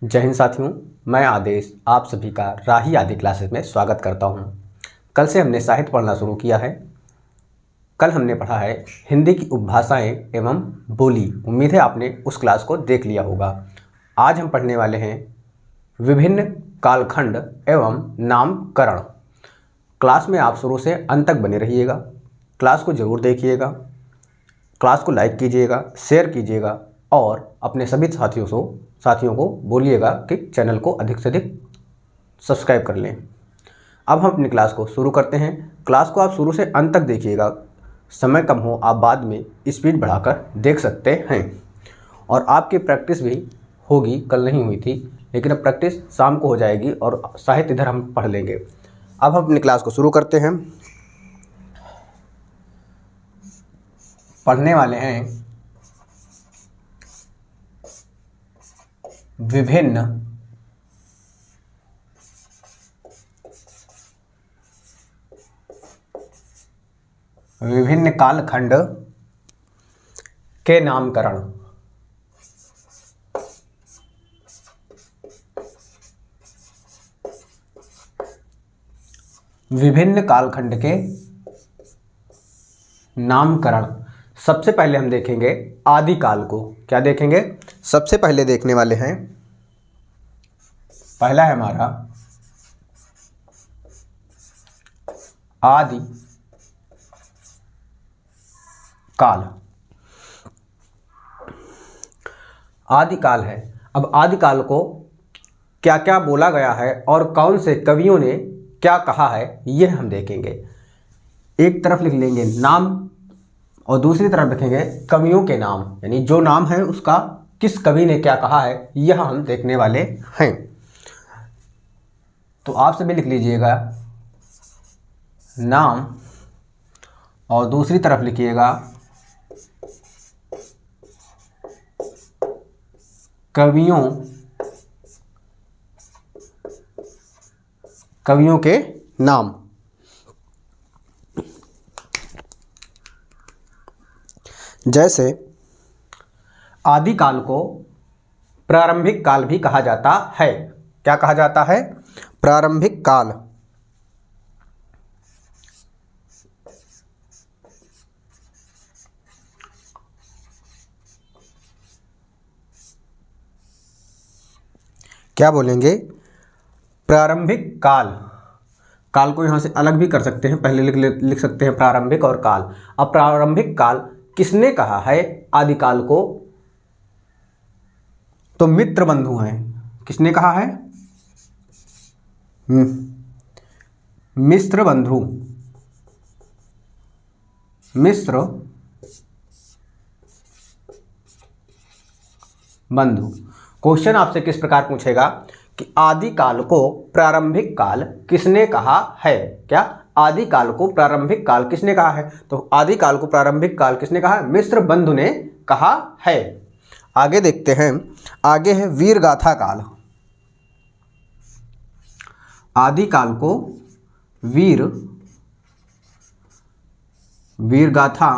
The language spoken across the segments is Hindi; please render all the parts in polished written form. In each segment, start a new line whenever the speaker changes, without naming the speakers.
जय हिंद साथियों, मैं आदेश आप सभी का राही आदि क्लासेस में स्वागत करता हूं। कल से हमने साहित्य पढ़ना शुरू किया है। कल हमने पढ़ा है हिंदी की उपभाषाएं एवं बोली। उम्मीद है आपने उस क्लास को देख लिया होगा। आज हम पढ़ने वाले हैं विभिन्न कालखंड एवं नामकरण। क्लास में आप शुरू से अंत तक बने रहिएगा। क्लास को ज़रूर देखिएगा, क्लास को लाइक कीजिएगा, शेयर कीजिएगा और अपने सभी साथियों को बोलिएगा कि चैनल को अधिक से अधिक सब्सक्राइब कर लें। अब हम अपनी क्लास को शुरू करते हैं। क्लास को आप शुरू से अंत तक देखिएगा। समय कम हो आप बाद में स्पीड बढ़ाकर देख सकते हैं। और आपकी प्रैक्टिस भी होगी, कल नहीं हुई थी लेकिन अब प्रैक्टिस शाम को हो जाएगी और साहित्य इधर हम पढ़ लेंगे। अब हम अपनी क्लास को शुरू करते हैं। पढ़ने वाले हैं विभिन्न कालखंड के नामकरण। विभिन्न कालखंड के नामकरण। सबसे पहले हम देखेंगे आदिकाल को। क्या देखेंगे? सबसे पहले देखने वाले हैं, पहला है हमारा आदि काल। आदिकाल है। अब आदिकाल को क्या क्या बोला गया है और कौन से कवियों ने क्या कहा है यह हम देखेंगे। एक तरफ लिख लेंगे नाम और दूसरी तरफ लिखेंगे कवियों के नाम, यानी जो नाम है उसका किस कवि ने क्या कहा है यह हम देखने वाले हैं। तो आप सभी लिख लीजिएगा नाम और दूसरी तरफ लिखिएगा कवियों के नाम। जैसे आदिकाल को प्रारंभिक काल भी कहा जाता है। क्या कहा जाता है? प्रारंभिक काल। क्या बोलेंगे? प्रारंभिक काल। काल को यहाँ से अलग भी कर सकते हैं, पहले लिख सकते हैं प्रारंभिक और काल। अब प्रारंभिक काल किसने कहा है आदिकाल को? तो मित्र बंधु हैं। किसने कहा है? मिश्र बंधु। मिश्र बंधु। क्वेश्चन आपसे किस प्रकार पूछेगा कि आदिकाल को प्रारंभिक काल किसने कहा है? क्या आदिकाल को प्रारंभिक काल किसने कहा है? तो आदिकाल को प्रारंभिक काल किसने कहा है? मिश्र बंधु ने कहा है। आगे देखते हैं। आगे है वीरगाथा काल। आदिकाल को वीरगाथा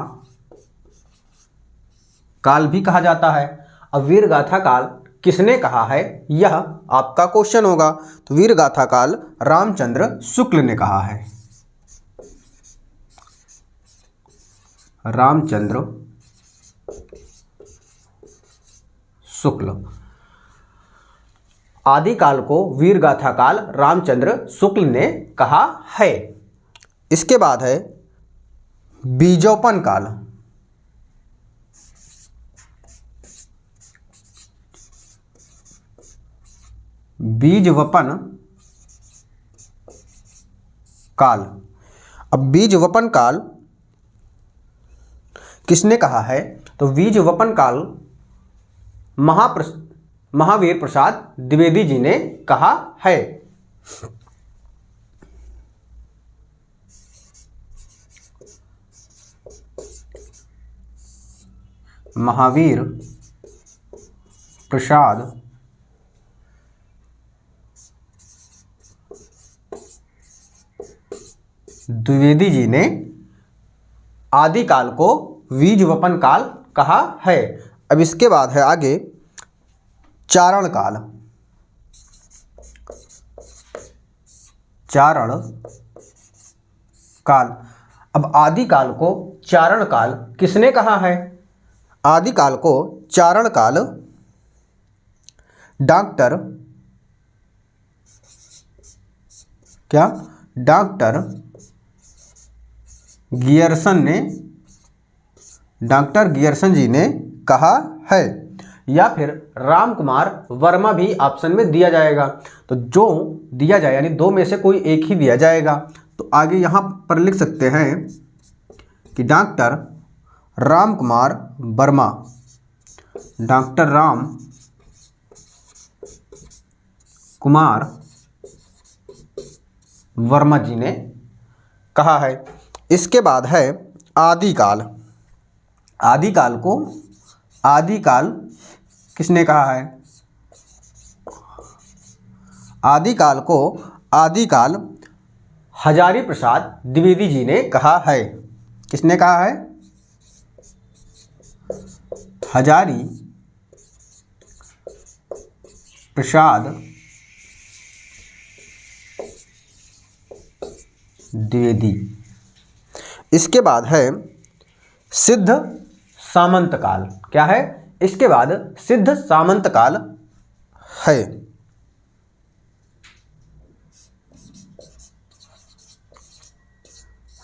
काल भी कहा जाता है। अब वीरगाथा काल किसने कहा है यह आपका क्वेश्चन होगा। तो वीरगाथा काल रामचंद्र शुक्ल ने कहा है। रामचंद्र शुक्ल। आदिकाल को वीरगाथा काल रामचंद्र शुक्ल ने कहा है। इसके बाद है बीजोपन काल। बीजवपन काल। अब बीजवपन काल किसने कहा है? तो बीजवपन काल महावीर प्रसाद द्विवेदी जी ने कहा है। महावीर प्रसाद द्विवेदी जी ने आदिकाल को बीजवपन काल कहा है। अब इसके बाद है आगे चारण काल। चारण काल। अब आदिकाल को चारण काल किसने कहा है? आदिकाल को चारण काल डॉक्टर डॉक्टर गियर्सन जी ने कहा है, या फिर रामकुमार वर्मा भी ऑप्शन में दिया जाएगा। तो जो दिया जाए यानी दो में से कोई एक ही दिया जाएगा। तो आगे यहाँ पर लिख सकते हैं कि डॉक्टर रामकुमार वर्मा, डॉक्टर राम कुमार वर्मा जी ने कहा है। इसके बाद है आदिकाल। आदिकाल किसने कहा है? आदिकाल हजारी प्रसाद द्विवेदी जी ने कहा है। किसने कहा है? हजारी प्रसाद द्विवेदी। इसके बाद है सिद्ध सामंत काल। क्या है? इसके बाद सिद्ध सामंत काल है।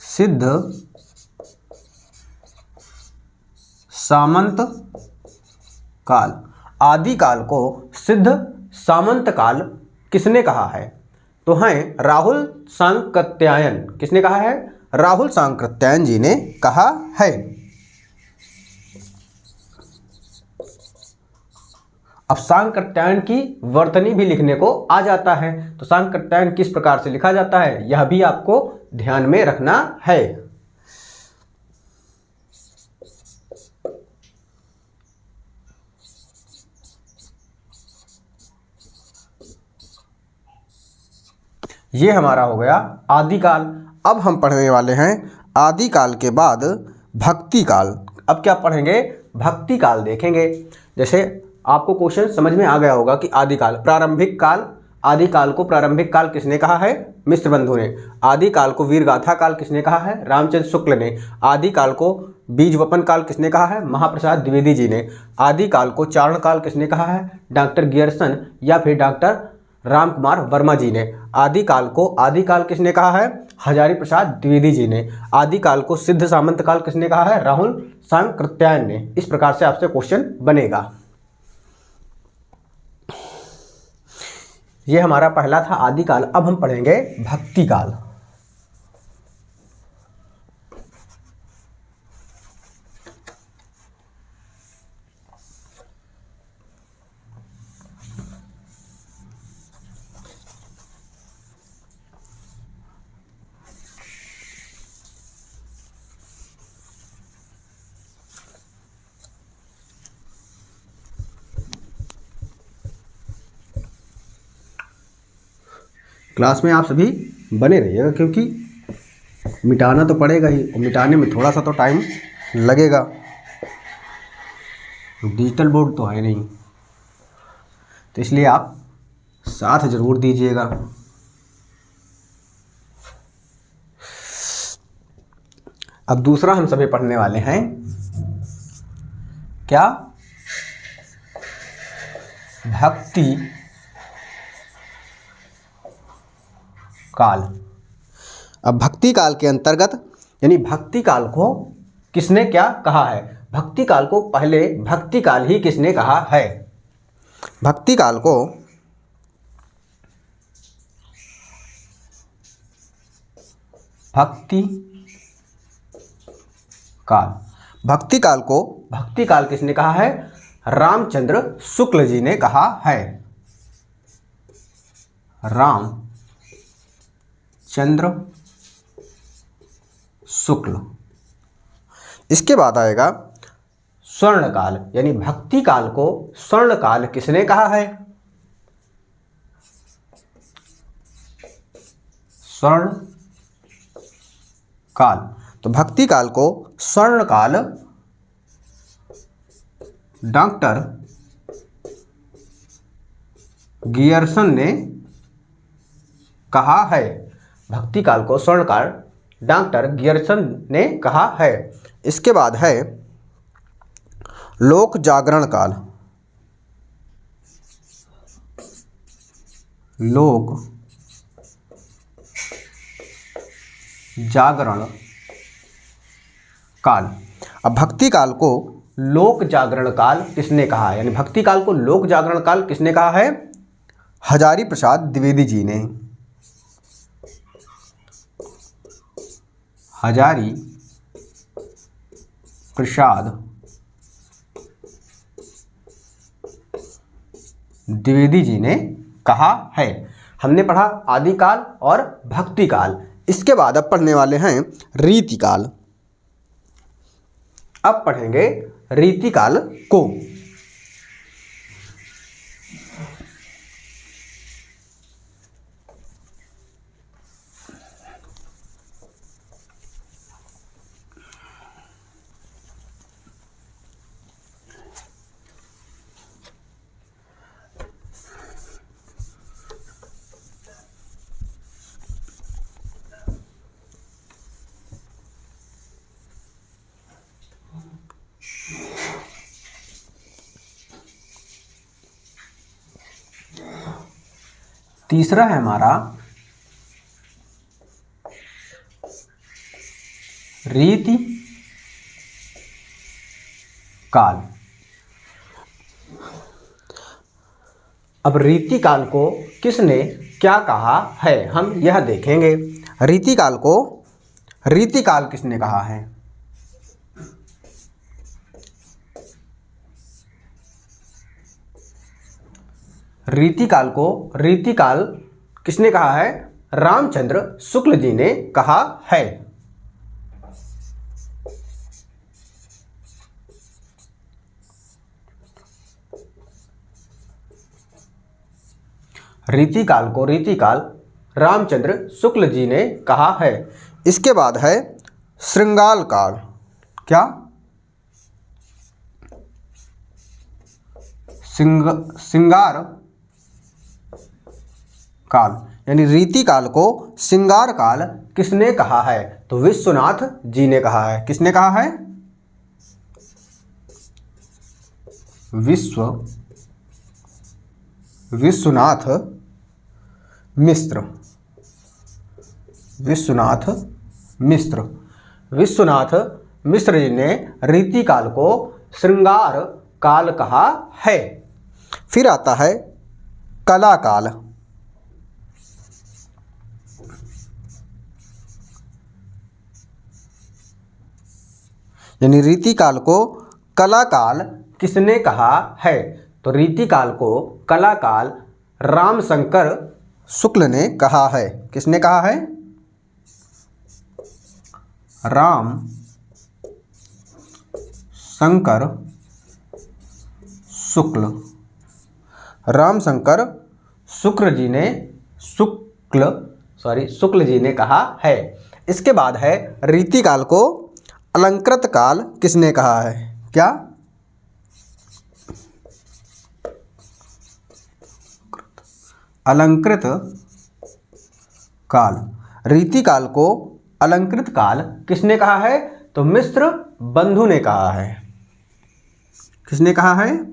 सिद्ध सामंत काल। आदिकाल को सिद्ध सामंत काल किसने कहा है? तो हैं राहुल सांकृत्यायन। किसने कहा है? राहुल सांकृत्यायन जी ने कहा है। अब सांकृत्यायन की वर्तनी भी लिखने को आ जाता है। तो सांकृत्यायन किस प्रकार से लिखा जाता है यह भी आपको ध्यान में रखना है। ये हमारा हो गया आदिकाल। अब हम पढ़ने वाले हैं आदिकाल के बाद भक्ति काल। अब क्या पढ़ेंगे? भक्ति काल देखेंगे। जैसे आपको क्वेश्चन समझ में आ गया होगा कि आदिकाल प्रारंभिक काल। आदिकाल को प्रारंभिक काल किसने कहा है? मिश्र बंधु ने। आदिकाल को वीरगाथा काल किसने कहा है? रामचंद्र शुक्ल ने। आदिकाल को बीजवपन काल किसने कहा है? महाप्रसाद द्विवेदी जी ने। आदिकाल को चारण काल किसने कहा है? डॉक्टर गियर्सन या फिर डॉक्टर रामकुमार वर्मा जी ने। आदिकाल किसने कहा है? हजारी प्रसाद द्विवेदी जी ने। आदिकाल को सिद्ध सामंत काल किसने कहा है? राहुल सांकृत्यायन ने। इस प्रकार से आपसे क्वेश्चन बनेगा। ये हमारा पहला था आदिकाल। अब हम पढ़ेंगे भक्ति काल। क्लास में आप सभी बने रहिएगा क्योंकि मिटाना तो पड़ेगा ही और मिटाने में थोड़ा सा तो टाइम लगेगा। डिजिटल बोर्ड तो है नहीं, तो इसलिए आप साथ ज़रूर दीजिएगा। अब दूसरा हम सभी पढ़ने वाले हैं क्या? भक्ति काल। अब भक्ति काल के अंतर्गत यानी भक्ति काल को किसने क्या कहा है? भक्ति काल को पहले भक्ति काल ही किसने कहा है? भक्ति काल को भक्ति काल किसने कहा है? रामचंद्र शुक्ल जी ने कहा है। रामचंद्र शुक्ल। इसके बाद आएगा स्वर्ण काल यानी भक्ति काल को स्वर्ण काल किसने कहा है? स्वर्ण काल। तो भक्ति काल को स्वर्ण काल डॉक्टर गियर्सन ने कहा है। भक्ति काल को स्वर्ण काल डॉक्टर गियर्सन ने कहा है। इसके बाद है लोक जागरण काल। लोक जागरण काल। अब भक्ति काल को लोक जागरण काल किसने कहा है, यानी भक्ति काल को लोक जागरण काल किसने कहा है? हजारी प्रसाद द्विवेदी जी ने। हजारी प्रसाद द्विवेदी जी ने कहा है। हमने पढ़ा आदिकाल और भक्ति काल। इसके बाद अब पढ़ने वाले हैं रीतिकाल। अब पढ़ेंगे रीतिकाल को। तीसरा है हमारा रीति काल। अब रीति काल को किसने क्या कहा है, हम यह देखेंगे। रीति काल को रीति काल किसने कहा है? रीतिकाल को रीतिकाल किसने कहा है? रामचंद्र शुक्ल जी ने कहा है। रीतिकाल को रीतिकाल रामचंद्र शुक्ल जी ने कहा है। इसके बाद है श्रृंगार काल। क्या? श्रृंगार काल, यानी रीति काल को श्रृंगार काल किसने कहा है? तो विश्वनाथ जी ने कहा है। किसने कहा है? विश्वनाथ मिश्र। विश्वनाथ मिश्र। विश्वनाथ मिश्र जी ने रीति काल को श्रृंगार काल कहा है। फिर आता है कला काल। यानी रीति काल को कला काल किसने कहा है? तो रीति काल को कला काल रामशंकर शुक्ल ने कहा है। किसने कहा है? राम शंकर शुक्ल। रामशंकर शुक्ल जी ने शुक्ल जी ने कहा है। इसके बाद है रीति काल को अलंकृत काल किसने कहा है? क्या? अलंकृत काल। रीति काल को अलंकृत काल किसने कहा है? तो मिश्र बंधु ने कहा है। किसने कहा है?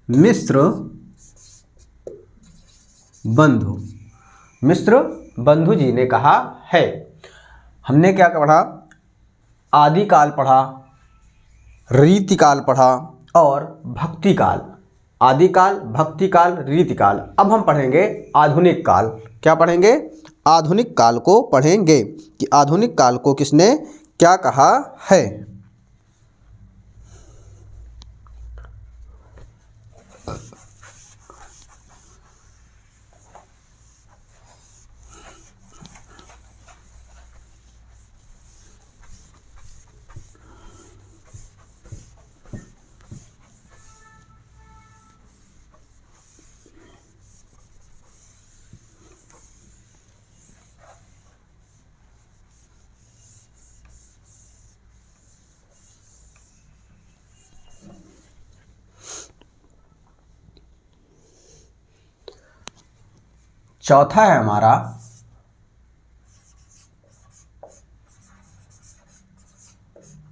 मिश्र बंधु। मिश्र बंधु जी ने कहा है। हमने क्या पढ़ा? आदिकाल पढ़ा, रीतिकाल पढ़ा और भक्तिकाल। आदिकाल, भक्तिकाल, रीतिकाल। अब हम पढ़ेंगे आधुनिक काल। क्या पढ़ेंगे? आधुनिक काल को पढ़ेंगे कि आधुनिक काल को किसने क्या कहा है। चौथा है हमारा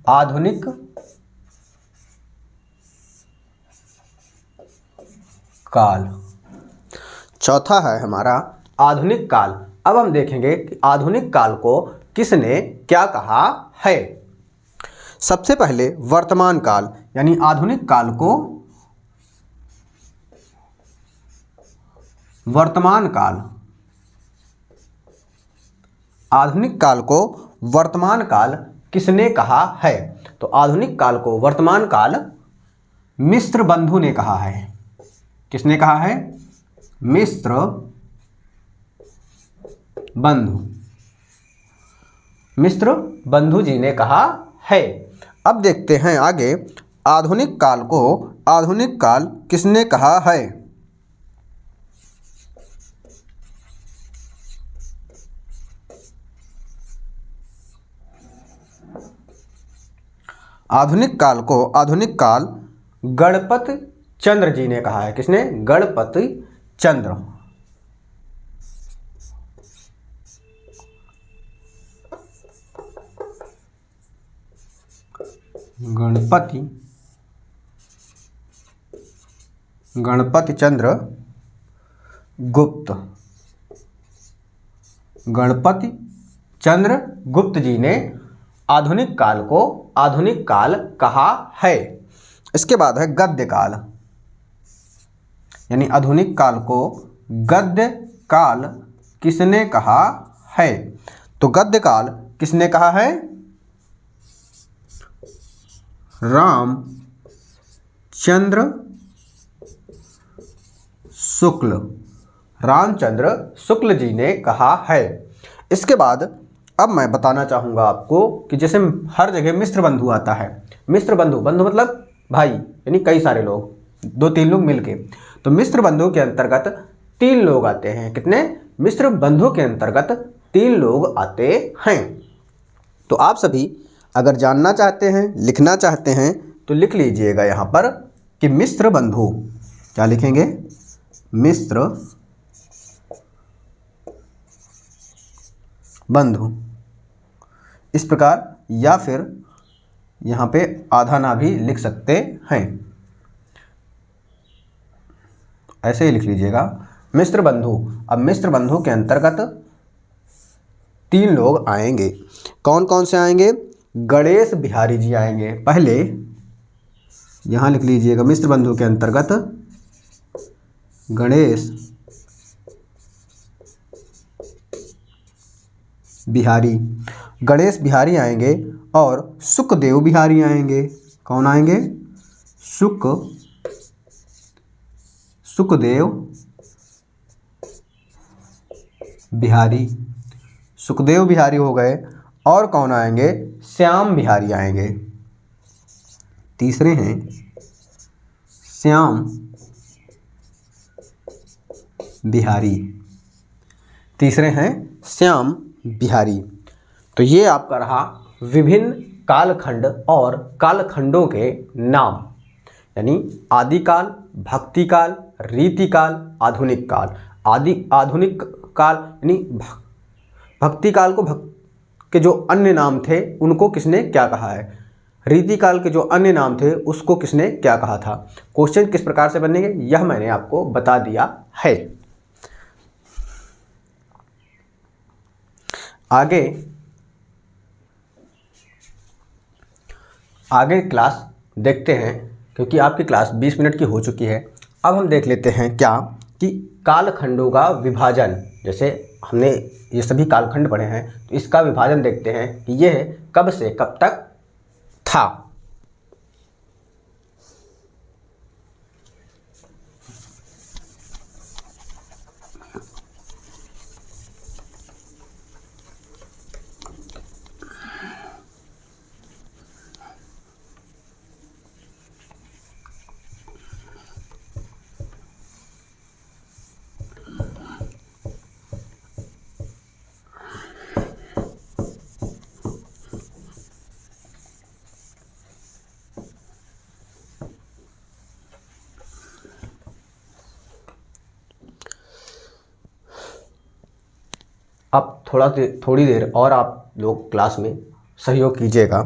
आधुनिक काल। चौथा है हमारा आधुनिक काल। अब हम देखेंगे कि आधुनिक काल को किसने क्या कहा है। सबसे पहले वर्तमान काल, यानी आधुनिक काल को वर्तमान काल, आधुनिक काल को वर्तमान काल किसने कहा है। तो आधुनिक काल को वर्तमान काल मिस्र बंधु ने कहा है। किसने कहा है? मिस्र बंधु, मिस्र बंधु जी ने कहा है। अब देखते हैं आगे, आधुनिक काल को आधुनिक काल किसने कहा है। आधुनिक काल को आधुनिक काल गणपति चंद्र जी ने कहा है। किसने? गणपति चंद्र। गणपति चंद्र गुप्त, गणपति चंद्र गुप्त जी ने आधुनिक काल को आधुनिक काल कहा है। इसके बाद है गद्य काल, यानी आधुनिक काल को गद्य काल किसने कहा है। तो गद्य काल किसने कहा है? रामचंद्र शुक्ल, रामचंद्र शुक्ल जी ने कहा है। इसके बाद अब मैं बताना चाहूँगा आपको कि जैसे हर जगह मिस्र बंधु आता है। मिस्र बंधु, बंधु मतलब भाई, यानी कई सारे लोग, 2-3 लोग मिलके। तो मिस्र बंधु के अंतर्गत 3 लोग आते हैं। कितने? मिस्र बंधु के अंतर्गत 3 लोग आते हैं। तो आप सभी अगर जानना चाहते हैं, लिखना चाहते हैं तो लिख लीजिएगा यहाँ पर कि मिस्र बंधु, क्या लिखेंगे? मिस्र बंधु, इस प्रकार, या फिर यहाँ पे आधा ना भी लिख सकते हैं, ऐसे ही लिख लीजिएगा मिस्र बंधु। अब मिस्र बंधु के अंतर्गत 3 लोग आएंगे। कौन कौन से आएंगे? गणेश बिहारी जी आएंगे। पहले यहाँ लिख लीजिएगा मिस्र बंधु के अंतर्गत गणेश बिहारी, गणेश बिहारी आएंगे और सुखदेव बिहारी आएंगे। कौन आएंगे? सुखदेव बिहारी, सुखदेव बिहारी हो गए। और कौन आएंगे? श्याम बिहारी आएंगे। तीसरे हैं श्याम बिहारी, तीसरे हैं श्याम बिहारी। तो ये आपका रहा विभिन्न कालखंड और कालखंडों के नाम, यानी आदिकाल, भक्तिकाल, रीतिकाल, आधुनिक काल। आधुनिक काल यानी भक्तिकाल को के जो अन्य नाम थे उनको किसने क्या कहा है। रीतिकाल के जो अन्य नाम थे उसको किसने क्या कहा था। क्वेश्चन किस प्रकार से बनेंगे यह मैंने आपको बता दिया है। आगे क्लास देखते हैं, क्योंकि आपकी क्लास 20 मिनट की हो चुकी है। अब हम देख लेते हैं क्या कि कालखंडों का विभाजन, जैसे हमने ये सभी कालखंड पढ़े हैं तो इसका विभाजन देखते हैं कि यह कब से कब तक था। अब थोड़ी देर और आप लोग क्लास में सहयोग कीजिएगा।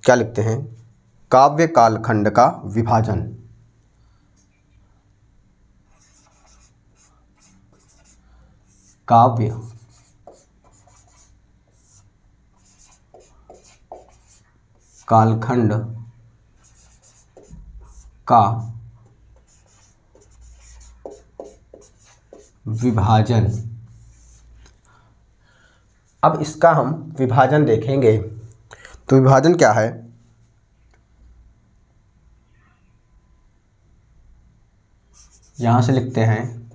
क्या लिखते हैं, काव्य कालखंड का विभाजन। काव्य कालखंड का विभाजन। अब इसका हम विभाजन देखेंगे तो विभाजन क्या है, यहां से लिखते हैं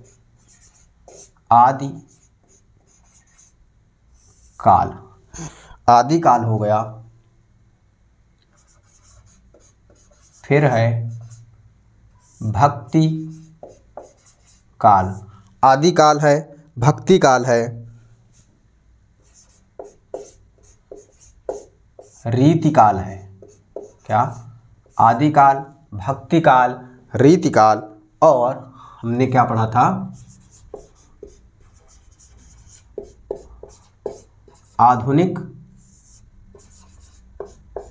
आदि काल। आदि काल हो गया, फिर है भक्ति काल। आदि काल है, भक्ति काल है, रीति काल है। क्या, आदि काल, भक्ति काल, रीति काल, और हमने क्या पढ़ा था, आधुनिक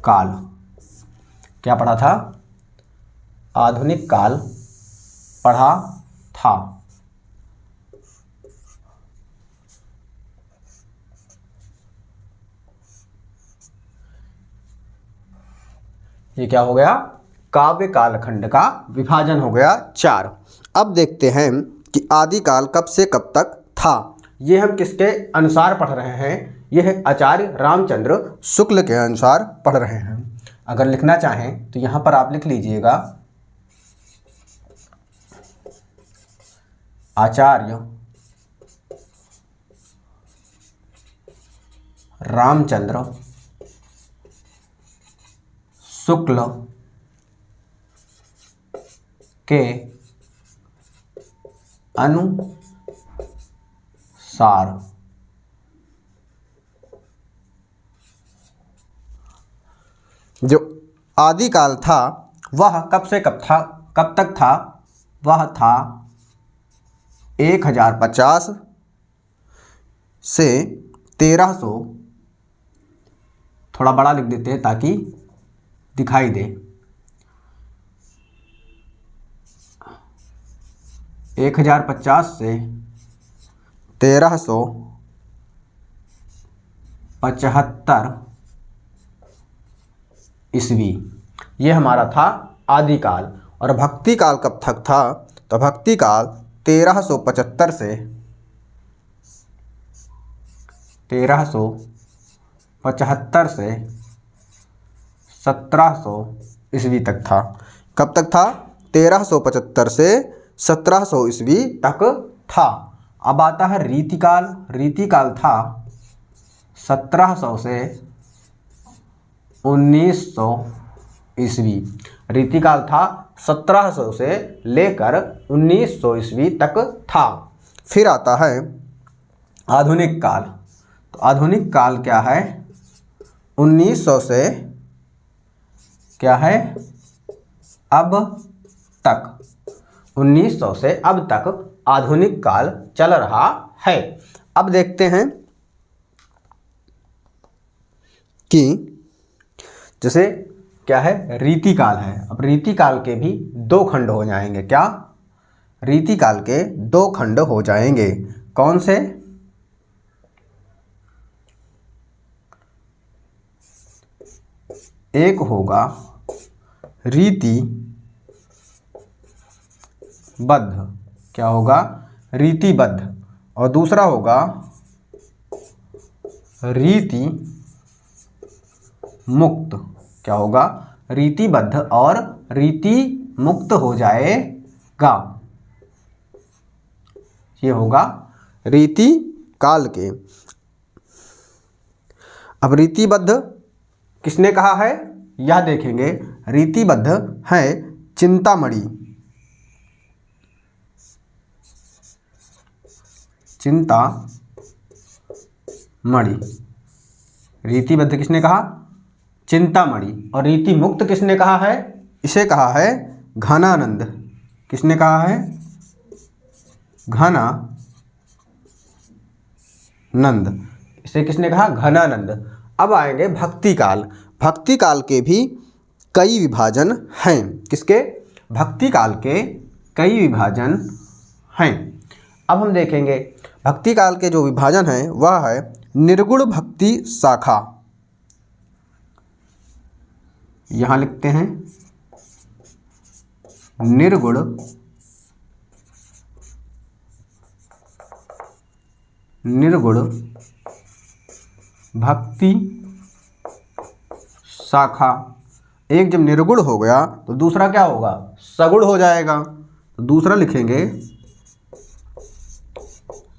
काल। क्या पढ़ा था, आधुनिक काल पढ़ा था। ये क्या हो गया, काव्य कालखंड का विभाजन हो गया 4। अब देखते हैं कि आदिकाल कब से कब तक था। ये हम किसके अनुसार पढ़ रहे हैं, यह आचार्य रामचंद्र शुक्ल के अनुसार पढ़ रहे हैं। अगर लिखना चाहें तो यहाँ पर आप लिख लीजिएगा, आचार्य रामचंद्र शुक्ल के अनुसार। जो आदिकाल था वह कब से कब था, कब तक था, वह था 1050 से 1300, थोड़ा बड़ा लिख देते हैं ताकि दिखाई दे, 1050 से 1375 ईस्वी, ये हमारा था आदिकाल। और भक्ति काल कब तक था, तो भक्ति काल 1375 से 1700 ईस्वी तक था। कब तक था, 1375 से 1700 ईस्वी तक था। अब आता है रीतिकाल। रीतिकाल था 1700 से 1900 ईस्वी। रीतिकाल था 1700 से लेकर 1900 ईस्वी तक था। फिर आता है आधुनिक काल। तो आधुनिक काल क्या है, 1900 से क्या है, अब तक, 1900 से अब तक आधुनिक काल चल रहा है। अब देखते हैं कि जैसे क्या है, रीतिकाल है। अब रीतिकाल के भी 2 खंड हो जाएंगे। क्या, रीतिकाल के 2 खंड हो जाएंगे। कौन से, एक होगा रीतिबद्ध। क्या होगा, रीतिबद्ध। और दूसरा होगा रीति मुक्त। क्या होगा, रीतिबद्ध और रीति मुक्त हो जाएगा। ये होगा रीति काल के। अब रीतिबद्ध किसने कहा है, यह देखेंगे। रीतिबद्ध है चिंतामणि। चिंतामणि रीतिबद्ध किसने कहा, चिंतामणि। और रीति मुक्त किसने कहा है, इसे कहा है घनानंद। किसने कहा है, घनानंद। इसे किसने कहा, घनानंद। अब आएंगे भक्ति काल। भक्ति काल के भी कई विभाजन हैं। किसके? भक्ति काल के कई विभाजन हैं। अब हम देखेंगे भक्ति काल के जो विभाजन हैं वह है निर्गुण भक्ति शाखा। यहाँ लिखते हैं निर्गुण भक्ति शाखा। एक जब निर्गुण हो गया तो दूसरा क्या होगा? सगुण हो जाएगा। तो दूसरा लिखेंगे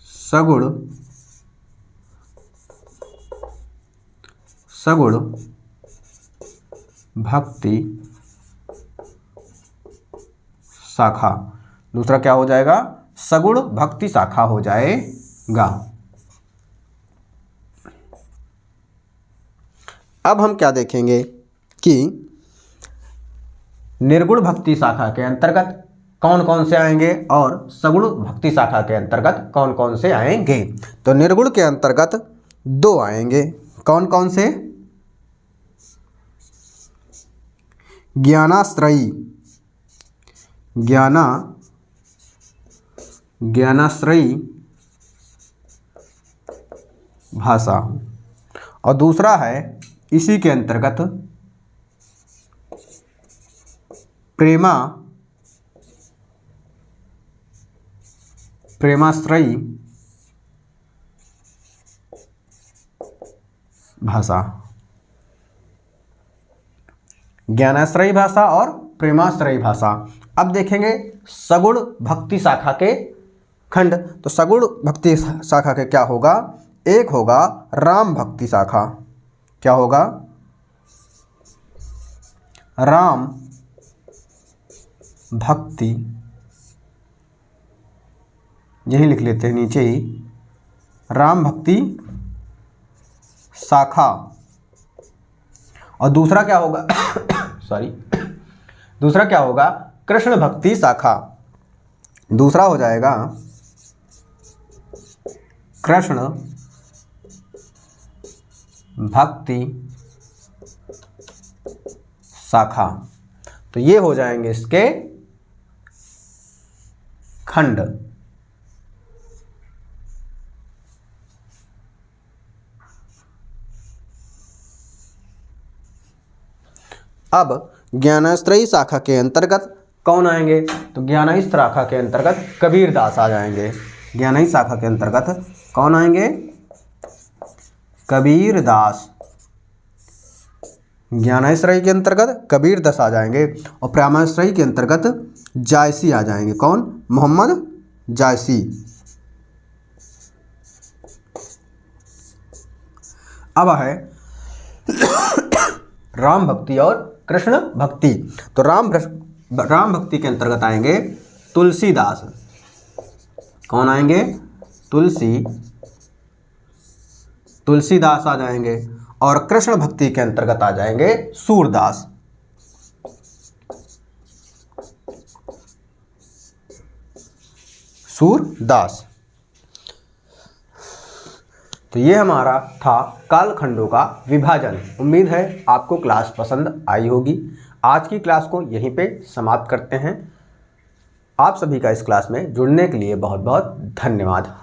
सगुण भक्ति शाखा। दूसरा क्या हो जाएगा? सगुण भक्ति शाखा हो जाएगा। अब हम क्या देखेंगे कि निर्गुण भक्ति शाखा के अंतर्गत कौन कौन से आएंगे और सगुण भक्ति शाखा के अंतर्गत कौन कौन से आएंगे। तो निर्गुण के अंतर्गत 2 आएंगे। कौन कौन से? ज्ञानाश्रयी भाषा, और दूसरा है इसी के अंतर्गत प्रेमाश्रयी भाषा। ज्ञानाश्रयी भाषा और प्रेमाश्रयी भाषा। अब देखेंगे सगुण भक्ति शाखा के खंड। तो सगुण भक्ति शाखा के क्या होगा? एक होगा राम भक्ति शाखा। क्या होगा? राम भक्ति, यही लिख लेते हैं नीचे ही, राम भक्ति शाखा। और दूसरा क्या होगा? दूसरा क्या होगा? कृष्ण भक्ति शाखा। दूसरा हो जाएगा कृष्ण भक्ति शाखा। तो ये हो जाएंगे इसके खंड। अब ज्ञानाश्रयी शाखा के अंतर्गत कौन आएंगे? तो ज्ञानाश्रयी शाखा के अंतर्गत कबीरदास आ जाएंगे। ज्ञानाश्रयी शाखा के अंतर्गत कौन आएंगे? कबीरदास। ज्ञानाश्रयी के अंतर्गत कबीरदास आ जाएंगे और प्रेमाश्रयी के अंतर्गत जायसी आ जाएंगे। कौन? मोहम्मद जायसी। अब है राम भक्ति और कृष्ण भक्ति। तो राम भक्ति के अंतर्गत आएंगे तुलसीदास। कौन आएंगे? तुलसीदास आ जाएंगे। और कृष्ण भक्ति के अंतर्गत आ जाएंगे सूरदास। तो ये हमारा था कालखंडों का विभाजन। उम्मीद है आपको क्लास पसंद आई होगी। आज की क्लास को यहीं पे समाप्त करते हैं। आप सभी का इस क्लास में जुड़ने के लिए बहुत बहुत धन्यवाद।